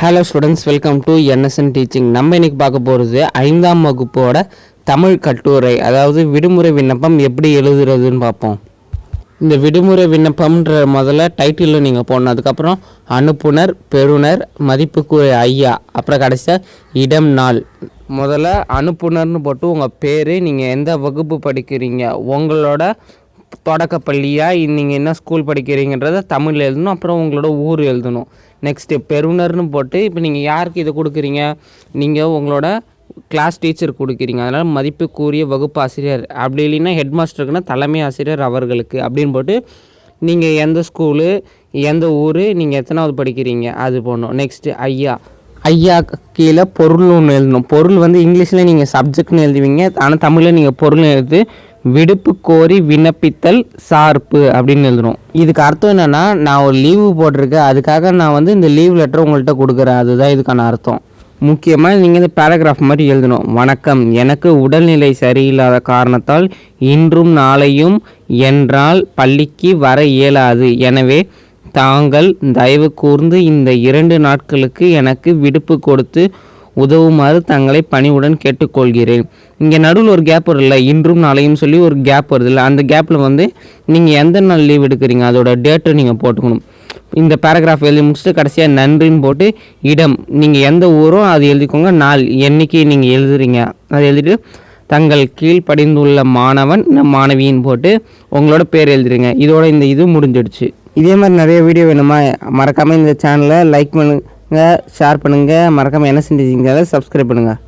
Hello students, welcome to NSN teaching. நம்ம இன்றைக்கி பார்க்க போகிறது 5ஆம் வகுப்போட தமிழ் கட்டுரை, அதாவது விடுமுறை விண்ணப்பம் எப்படி எழுதுறதுன்னு பார்ப்போம். இந்த விடுமுறை விண்ணப்பம்ன்ற முதல்ல டைட்டிலில் நீங்கள் போடணும். அதுக்கப்புறம் அனுப்புனர், பெறுநர், மதிப்புக்குரிய ஐயா, அப்புறம் கடைசியாக இடம், நாள். முதல்ல அனுப்புனர்னு போட்டு உங்கள் பேர், நீங்கள் எந்த வகுப்பு படிக்கிறீங்க, உங்களோட தொடக்கப்பள்ளியாக நீங்கள் என்ன ஸ்கூல் படிக்கிறீங்கன்றதை தமிழில் எழுதணும். அப்புறம் உங்களோட ஊர் எழுதணும். நெக்ஸ்ட்டு பெறுநர்னு போட்டு இப்போ நீங்கள் யாருக்கு இதை கொடுக்குறீங்க, நீங்கள் உங்களோட கிளாஸ் டீச்சர் கொடுக்குறீங்க, அதனால் மதிப்புக்குரிய வகுப்பு ஆசிரியர், அப்படி இல்லைன்னா ஹெட் மாஸ்டருக்குன்னா தலைமை ஆசிரியர் அவர்களுக்கு அப்படின்னு போட்டு நீங்கள் எந்த ஸ்கூலு, எந்த ஊர், நீங்கள் எத்தனாவது படிக்கிறீங்க அது போடணும். நெக்ஸ்ட்டு ஐயா, ஐயா கீழே பொருள் ஒன்று எழுதணும். பொருள் வந்து இங்கிலீஷில் நீங்கள் சப்ஜெக்ட்னு எழுதுவீங்க, ஆனால் தமிழில் நீங்கள் பொருள் எழுது விடுப்பு கோரி விண்ணப்பித்தல் சார்பு அப்படின்னு எழுதணும். இதுக்கு அர்த்தம் என்னென்னா, நான் ஒரு லீவு போட்டிருக்கேன், அதுக்காக நான் வந்து இந்த லீவ் லெட்டர் உங்கள்கிட்ட கொடுக்குறேன், அதுதான் இதுக்கான அர்த்தம். முக்கியமாக நீங்கள் இந்த பேராகிராஃப் மாதிரி எழுதணும். வணக்கம், எனக்கு உடல்நிலை சரியில்லாத காரணத்தால் இன்றும் நாளையும் என்றால் பள்ளிக்கு வர இயலாது. எனவே தாங்கள் தயவு கூர்ந்து இந்த 2 நாட்களுக்கு எனக்கு விடுப்பு கொடுத்து உதவுமாறு தங்களை பணிவுடன் கேட்டுக்கொள்கிறேன். இங்கே நடுவில் ஒரு கேப் வருதுல்ல, இன்றும் நாளையும் சொல்லி ஒரு கேப் வருது இல்லை, அந்த கேப்பில் வந்து நீங்கள் எந்த நாள் லீவ் எடுக்கிறீங்க அதோட டேட்டை நீங்கள் போட்டுக்கணும். இந்த பேராகிராஃப் எழுதி முடிச்சுட்டு கடைசியாக நன்றின்னு போட்டு இடம், நீங்கள் எந்த ஊரோ அது எழுதிக்கோங்க, நாள் என்றைக்கு நீங்கள் எழுதுறீங்க அதை எழுதிட்டு தங்கள் கீழ் படிந்துள்ள மாணவன் மாணவின்னு போட்டு உங்களோட பேர் எழுதுறீங்க. இதோட இந்த இது முடிஞ்சிடுச்சு. இதே மாதிரி நிறைய வீடியோ வேணுமா, மறக்காமல் இந்த சேனலை லைக் பண்ணுங்கள், ஷேர் பண்ணுங்கள், மறக்காமல் என்ன செஞ்சீங்க சப்ஸ்கிரைப் பண்ணுங்கள்.